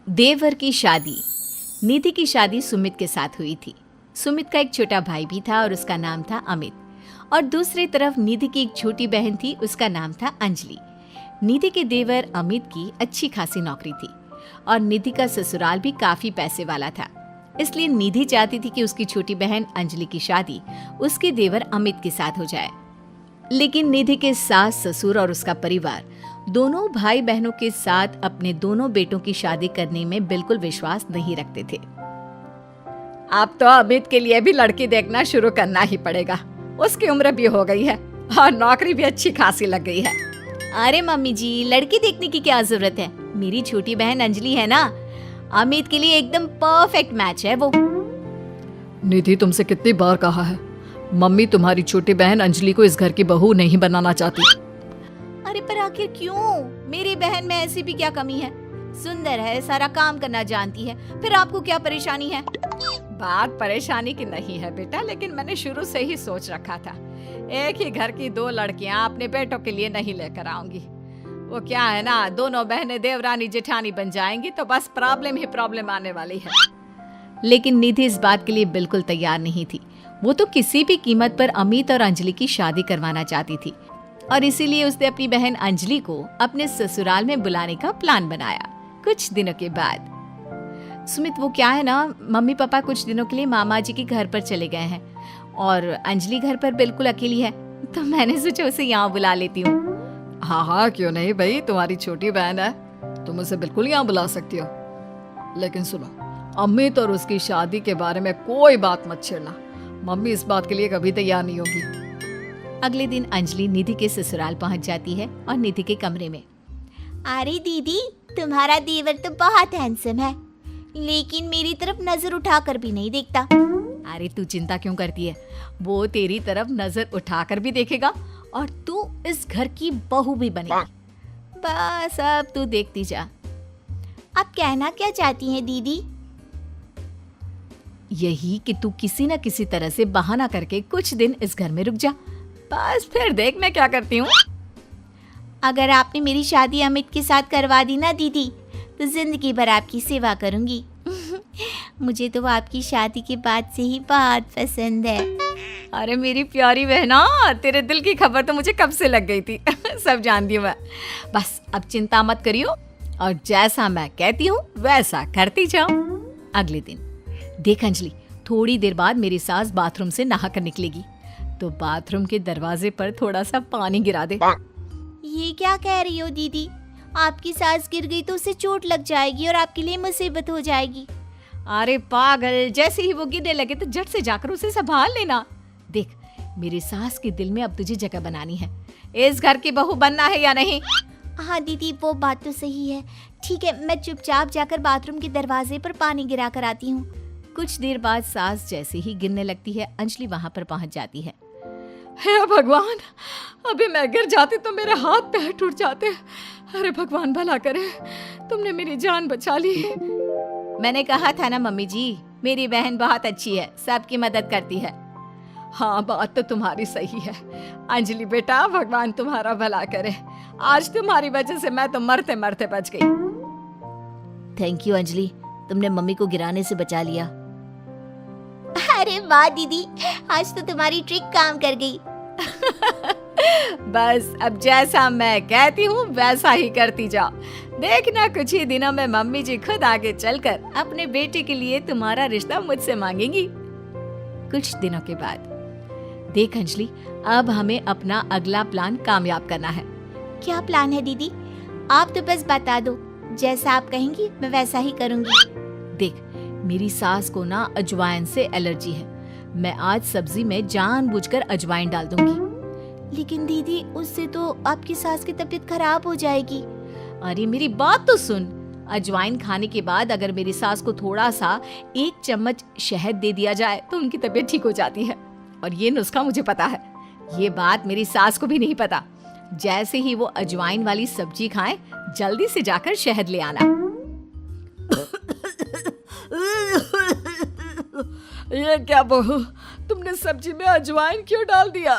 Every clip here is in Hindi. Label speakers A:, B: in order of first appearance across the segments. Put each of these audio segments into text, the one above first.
A: देवर की शादी। निधि की शादी सुमित के साथ हुई थी। सुमित का एक छोटा भाई भी था और उसका नाम था अमित। और दूसरी तरफ निधि की एक छोटी बहन थी, उसका नाम था अंजलि। निधि के देवर अमित की अच्छी खासी नौकरी थी और निधि का ससुराल भी काफी पैसे वाला था। इसलिए निधि चाहती थी कि उसकी छोटी बहन अंजलि की शादी उसके देवर अमित के साथ हो जाए। लेकिन निधि के सास ससुर और उसका परिवार दोनों भाई बहनों के साथ अपने दोनों बेटों की शादी करने में बिल्कुल विश्वास नहीं रखते थे। अब तो अमित के लिए भी लड़की देखना शुरू करना ही पड़ेगा। उसकी उम्र भी हो गई है और नौकरी भी अच्छी खासी लग गई है। अरे मम्मी जी, लड़की देखने की क्या जरूरत है? मेरी छोटी बहन अंजलि है ना, अमित के लिए एकदम परफेक्ट मैच है वो।
B: निधि, तुमसे कितनी बार कहा है, मम्मी तुम्हारी छोटी बहन अंजलि को इस घर की बहू नहीं बनाना चाहती।
A: अरे पर आखिर क्यों? मेरी बहन में ऐसी भी क्या कमी है? सुंदर है, सारा काम करना जानती है, फिर आपको क्या परेशानी है? बात परेशानी की नहीं है बेटा, लेकिन मैंने शुरू से ही सोच रखा था एक ही घर की दो लड़कियां अपने बेटों के लिए नहीं लेकर आऊंगी। वो क्या है ना, दोनों बहनें देवरानी जेठानी बन जाएंगी तो बस प्रॉब्लम ही प्रॉब्लम आने वाली है। लेकिन निधि इस बात के लिए बिल्कुल तैयार नहीं थी। वो तो किसी भी कीमत पर अमित और अंजलि की शादी करवाना चाहती थी और इसीलिए उसने अपनी बहन अंजलि को अपने ससुराल में बुलाने का प्लान बनाया। कुछ दिनों के बाद सुमित, वो क्या है ना, मम्मी पापा कुछ दिनों के लिए मामा जी के घर पर चले गए हैं और अंजलि घर पर बिल्कुल अकेली है, तो मैंने सोचा उसे यहाँ बुला लेती हूँ।
B: हाँ हाँ, क्यों नहीं भाई, तुम्हारी छोटी बहन है, तुम उसे बिल्कुल यहाँ बुला सकती हो। लेकिन सुनो, अमित और उसकी शादी के बारे में कोई बात मत छेड़ना। मम्मी इस बात के लिए कभी तैयार नहीं होगी।
A: अगले दिन अंजलि निधि के ससुराल पहुंच जाती है और निधि के कमरे में।
C: अरे दीदी, तुम्हारा देवर तो बहुत हैंडसम है, लेकिन मेरी तरफ नजर उठाकर भी नहीं देखता।
A: अरे तू चिंता क्यों करती है, वो तेरी तरफ नजर उठाकर भी देखेगा और तू इस घर की बहू भी बनेगी। बस अब तू देखती जा।
C: आप कहना क्या चाहती हैं दीदी?
A: यही कि तू किसी न किसी तरह से बहाना करके कुछ दिन इस घर में रुक जा, बस फिर देख मैं क्या करती हूँ।
C: अगर आपने मेरी शादी अमित के साथ करवा दी ना दीदी, तो जिंदगी भर आपकी सेवा करूंगी। मुझे तो आपकी शादी के बाद से ही बहुत पसंद है।
A: अरे मेरी प्यारी बहना, तेरे दिल की खबर तो मुझे कब से लग गई थी। सब जानती हूँ मैं। बस अब चिंता मत करियो और जैसा मैं कहती हूँ वैसा करती जाओ। अगले दिन देख अंजलि, थोड़ी देर बाद मेरी सास बाथरूम से नहाकर निकलेगी, तो बाथरूम के दरवाजे पर थोड़ा सा पानी गिरा दे।
C: ये क्या कह रही हो दीदी? आपकी सास गिर गई तो उसे चोट लग जाएगी और आपके लिए मुसीबत हो जाएगी।
A: अरे पागल, जैसे ही वो गिरने लगे तो झट से जाकर उसे संभाल लेना। देख, मेरी सास के दिल में अब तुझे जगह बनानी है। इस घर की बहू बनना है या नहीं?
C: हाँ दीदी, वो बात तो सही है। ठीक है, मैं चुपचाप जाकर बाथरूम के दरवाजे पर पानी गिरा कर आती हूँ।
A: कुछ देर बाद सास जैसे ही गिरने लगती है, अंजलि वहां पर पहुंच जाती है।
B: हे भगवान, अभी मैं गिर जाती तो मेरे हाथ पैर टूट जाते। अरे भगवान भला करे, तुमने मेरी जान बचा ली।
A: मैंने कहा था ना मम्मी जी, मेरी बहन बहुत अच्छी है, सबकी मदद करती है।
B: हाँ, बात तो तुम्हारी सही है अंजलि बेटा, भगवान तुम्हारा भला करे। आज तुम्हारी वजह से मैं तो मरते मरते बच गई।
A: थैंक यू अंजलि, तुमने मम्मी को गिराने से बचा लिया।
C: अरे वाह दीदी, आज तो तुम्हारी ट्रिक काम कर गई।
A: बस अब जैसा मैं कहती हूँ वैसा ही करती जाओ। देखना कुछ ही दिनों में मम्मी जी खुद आगे चलकर अपने बेटे के लिए तुम्हारा रिश्ता मुझसे मांगेंगी। कुछ दिनों के बाद देख अंजलि, अब हमें अपना अगला प्लान कामयाब करना है।
C: क्या प्लान है दीदी? आप तो बस बता दो, जैसा आप कहेंगी मैं वैसा ही करूंगी।
A: देख, मेरी सास को ना अजवाइन से एलर्जी है। मैं आज सब्जी में जानबूझकर अजवाइन डाल दूंगी।
C: लेकिन दीदी, उससे तो आपकी सास की तबीयत खराब हो जाएगी।
A: अरे मेरी बात तो सुन, अजवाइन खाने के बाद अगर मेरी सास को थोड़ा सा 1 चम्मच शहद दे दिया जाए तो उनकी तबीयत ठीक हो जाती है। और ये नुस्खा मुझे पता है, ये बात मेरी सास को भी नहीं पता। जैसे ही वो अजवाइन वाली सब्जी खाएं, जल्दी से जाकर शहद ले आना।
B: ये क्या बहू, तुमने सब्जी में अजवाइन क्यों डाल दिया?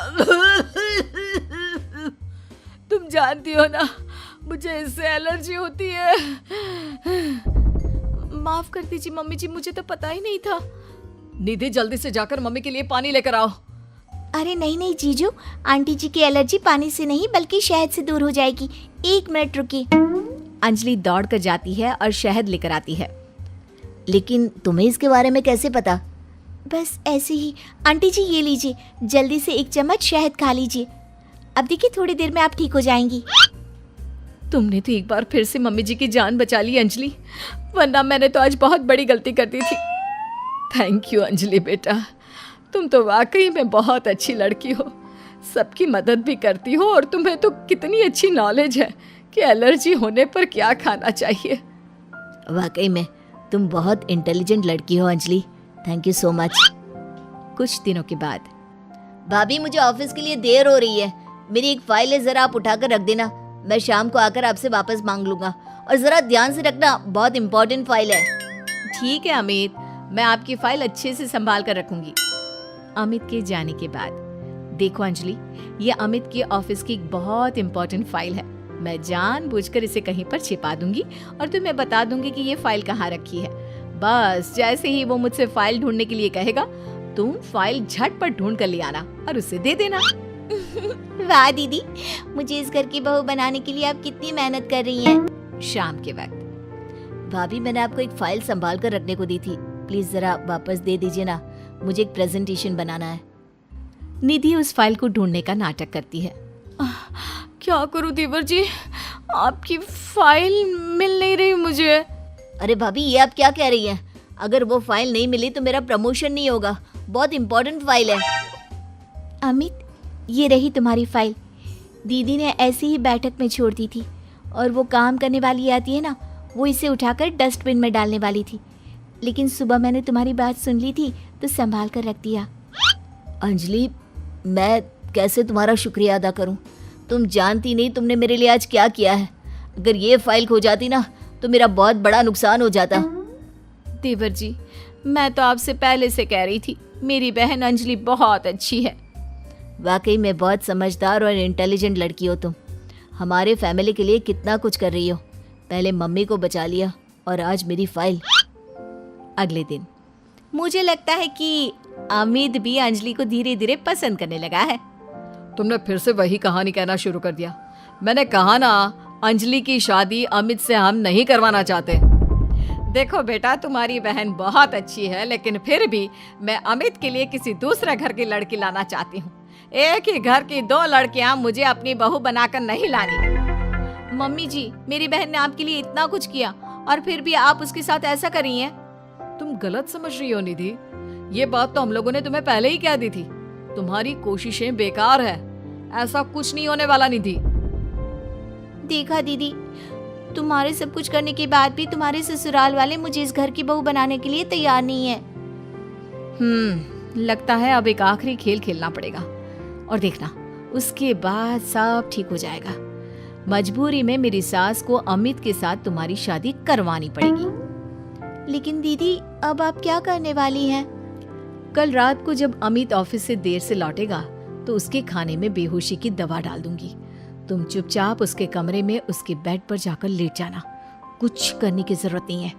B: तुम जानती हो ना, मुझे इससे एलर्जी होती है। माफ कर दीजिए मम्मी जी, मुझे तो पता ही नहीं था। निधि जल्दी से जाकर मम्मी के लिए पानी लेकर आओ।
C: अरे नहीं नहीं जीजू, आंटी जी की एलर्जी पानी से नहीं बल्कि शहद से दूर हो जाएगी। 1 मिनट रुकिए।
A: अंजलि दौड़ कर जाती है और शहद लेकर आती है। लेकिन तुम्हें इसके बारे में कैसे पता?
C: बस ऐसे ही। आंटी जी ये लीजिए, जल्दी से 1 चम्मच शहद खा लीजिए। अब देखिए थोड़ी देर में आप ठीक हो जाएंगी।
B: तुमने तो एक बार फिर से मम्मी जी की जान बचा ली अंजलि, वरना मैंने तो आज बहुत बड़ी गलती कर दी थी। थैंक यू अंजलि बेटा, तुम तो वाकई में बहुत अच्छी लड़की हो, सबकी मदद भी करती हो और तुम्हें तो कितनी अच्छी नॉलेज है कि एलर्जी होने पर क्या खाना चाहिए।
A: वाकई में तुम बहुत इंटेलिजेंट लड़की हो Anjali, thank you so much. कुछ दिनों के बाद, भाभी मुझे ऑफिस के लिए देर हो रही है, मेरी एक फाइल है, जरा आप उठाकर रख देना, मैं शाम को आकर आपसे वापस मांग लूंगा, और जरा ध्यान से रखना, बहुत इंपॉर्टेंट फाइल है। ठीक है अमित, मैं आपकी फाइल अच्छे से संभाल कर रखूंगी। अमित के जाने के बाद, देखो अंजलि, ये अमित की ऑफिस की एक बहुत इंपॉर्टेंट फाइल है, मैं जानबूझकर इसे कहीं पर छिपा दूंगी और तुम्हें बता दूंगी कि ये फाइल कहाँ रखी है। बस जैसे ही वो मुझसे फाइल ढूंढने के लिए कहेगा, तुम फाइल झटपट ढूंढ कर ले आना और उसे दे देना।
C: वाह दीदी, मुझे इस घर की बहू बनाने के लिए आप कितनी मेहनत कर रही हैं।
A: शाम के वक्त, भाभी मैंने आपको एक फाइल संभाल कर रखने को दी थी, प्लीज जरा वापस दे दीजिए ना, मुझे एक प्रेजेंटेशन बनाना है। निधि उस फाइल को ढूंढने का नाटक करती है।
B: क्या करूं देवर जी, आपकी फाइल मिल नहीं रही मुझे।
A: अरे भाभी ये आप क्या कह रही हैं? अगर वो फाइल नहीं मिली तो मेरा प्रमोशन नहीं होगा, बहुत इंपॉर्टेंट फाइल है।
C: अमित, ये रही तुम्हारी फाइल। दीदी ने ऐसी ही बैठक में छोड़ दी थी और वो काम करने वाली आती है ना, वो इसे उठाकर डस्टबिन में डालने वाली थी, लेकिन सुबह मैंने तुम्हारी बात सुन ली थी तो संभाल कर रख दिया।
A: अंजलि, मैं कैसे तुम्हारा शुक्रिया अदा करूं? तुम जानती नहीं तुमने मेरे लिए आज क्या किया है। अगर ये फाइल खो जाती ना तो मेरा बहुत बड़ा नुकसान हो जाता।
B: देवर जी, मैं तो आपसे पहले से कह रही थी, मेरी बहन अंजलि बहुत अच्छी है।
A: वाकई में बहुत समझदार और इंटेलिजेंट लड़की हो तुम, हमारे फैमिली के लिए कितना कुछ कर रही हो। पहले मम्मी को बचा लिया और आज मेरी फाइल। अगले दिन, मुझे लगता है कि अमित भी अंजलि को धीरे धीरे पसंद करने लगा है।
B: तुमने फिर से वही कहानी कहना शुरू कर दिया। मैंने कहा ना, अंजलि की शादी अमित से हम नहीं करवाना चाहते। देखो बेटा, तुम्हारी बहन बहुत अच्छी है, लेकिन फिर भी मैं अमित के लिए किसी दूसरे घर की लड़की लाना चाहती हूँ। एक ही घर की 2 लड़कियां मुझे अपनी बहू बनाकर नहीं लानी।
A: मम्मी जी, मेरी बहन ने आपके लिए इतना कुछ किया और फिर भी आप उसके साथ ऐसा कर रही हैं।
B: तुम गलत समझ रही हो निधि, ये बात तो हम लोगों ने तुम्हें पहले ही कह दी थी। तुम्हारी कोशिशें बेकार है, ऐसा कुछ नहीं होने वाला निधि।
C: देखा दीदी, तुम्हारे सब कुछ करने के बाद भी तुम्हारे ससुराल वाले मुझे इस घर की बहू बनाने के लिए तैयार नहीं है।
A: लगता है अब एक आखिरी खेल खेलना पड़ेगा और देखना, उसके बाद सब ठीक हो जाएगा। मजबूरी में मेरी सास को अमित के साथ तुम्हारी शादी करवानी पड़ेगी।
C: लेकिन दीदी, अब आप क्या करने वाली हैं?
A: कल रात को जब अमित ऑफिस से देर से लौटेगा तो उसके खाने में बेहोशी की दवा डाल दूंगी। तुम चुपचाप उसके कमरे में उसके बेड पर जाकर लेट जाना, कुछ करने की जरूरत नहीं है,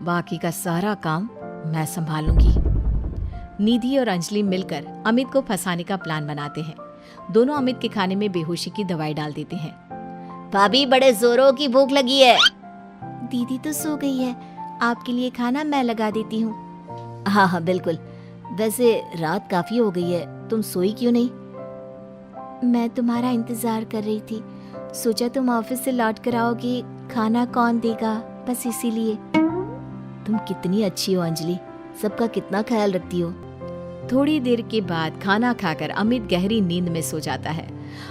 A: बाकी का सारा काम मैं संभाल लूंगी। निधि और अंजलि मिलकर अमित को फंसाने का प्लान बनाते हैं। दोनों अमित के खाने में बेहोशी की दवाई डाल देते हैं। भाभी, बड़े जोरों की भूख लगी है।
C: दीदी तो सो गई है, आपके लिए खाना मैं लगा देती हूँ।
A: हाँ हाँ बिल्कुल, वैसे रात काफी हो गई है, तुम सोई क्यों नहीं?
C: मैं तुम्हारा इंतजार कर रही थी, सोचा तुम ऑफिस से लौट कर आओगी, खाना कौन देगा, बस इसीलिए।
A: तुम कितनी अच्छी हो अंजलि, सबका कितना ख्याल रखती हो। थोड़ी देर के बाद खाना खाकर अमित गहरी नींद में सो जाता है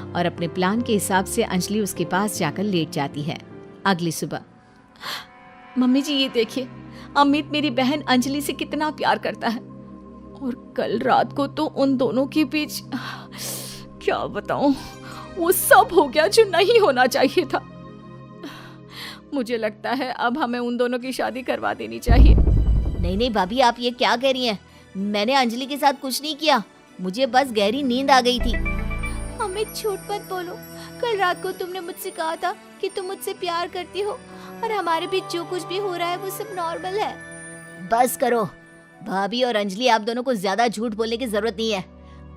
A: और अपने प्लान के हिसाब से अंजलि उसके पास जाकर लेट जाती है। अगली सुबह,
B: मम्मी जी ये देखिए, अमित मेरी बहन अंजलि से कितना प्यार करता है, और कल रात को तो उन दोनों के बीच क्या बताऊं, वो सब हो गया जो नहीं होना चाहिए था। मुझे लगता है अब हमें उन दोनों की शादी करवा देनी चाहिए।
A: नहीं नहीं भाभी, आप ये क्या कह रही हैं? मैंने अंजलि के साथ कुछ नहीं किया, मुझे बस गहरी नींद आ गई थी।
C: अमित, झूठ मत बोलो, कल रात को तुमने मुझसे कहा था कि तुम मुझसे प्यार करती हो और हमारे बीच जो कुछ भी हो रहा है वो सब नॉर्मल है। बस करो भाभी और अंजलि, आप दोनों को ज्यादा झूठ बोलने की जरूरत नहीं है।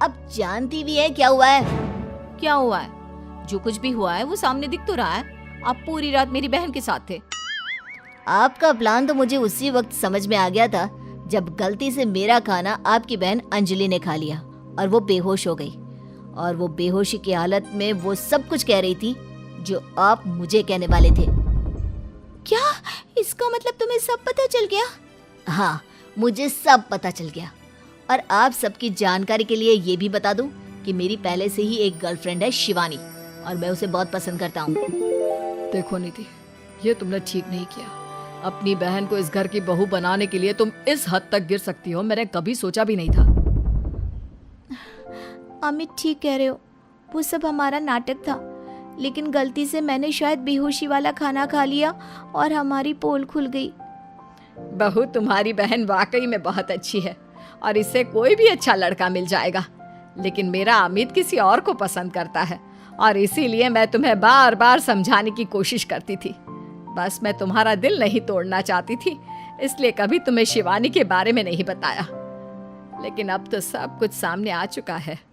C: अब जानती भी है क्या हुआ है।
A: क्या हुआ है? जो कुछ भी हुआ है वो सामने दिख तो रहा है। आप पूरी रात मेरी बहन के साथ थे।
C: आपका प्लान तो मुझे उसी वक्त समझ में आ गया था जब गलती से मेरा खाना आपकी बहन अंजलि ने खा लिया और वो बेहोश हो गई। और वो बेहोशी की हालत में वो सब कुछ कह रही थी जो आप मुझे कहने वाले थे। क्या इसका मतलब तुम्हें सब पता चल गया? हाँ, मुझे सब पता चल गया। और आप सबकी जानकारी के लिए ये भी बता दूं कि मेरी पहले से ही एक गर्लफ्रेंड है शिवानी, और मैं उसे बहुत पसंद करता हूँ।
B: देखो निधि, ये तुमने ठीक नहीं किया। अपनी बहन को इस घर की बहू बनाने के लिए तुम इस हद तक गिर सकती हो, मैंने कभी सोचा भी नहीं था।
C: अमित ठीक कह रहे हो, वो सब हमारा नाटक था, लेकिन गलती से मैंने शायद बेहोशी वाला खाना खा लिया और हमारी पोल खुल गई।
B: बहू तुम्हारी बहन वाकई में बहुत अच्छी है और इससे कोई भी अच्छा लड़का मिल जाएगा, लेकिन मेरा अमित किसी और को पसंद करता है और इसीलिए मैं तुम्हें बार बार समझाने की कोशिश करती थी। बस मैं तुम्हारा दिल नहीं तोड़ना चाहती थी, इसलिए कभी तुम्हें शिवानी के बारे में नहीं बताया। लेकिन अब तो सब कुछ सामने आ चुका है।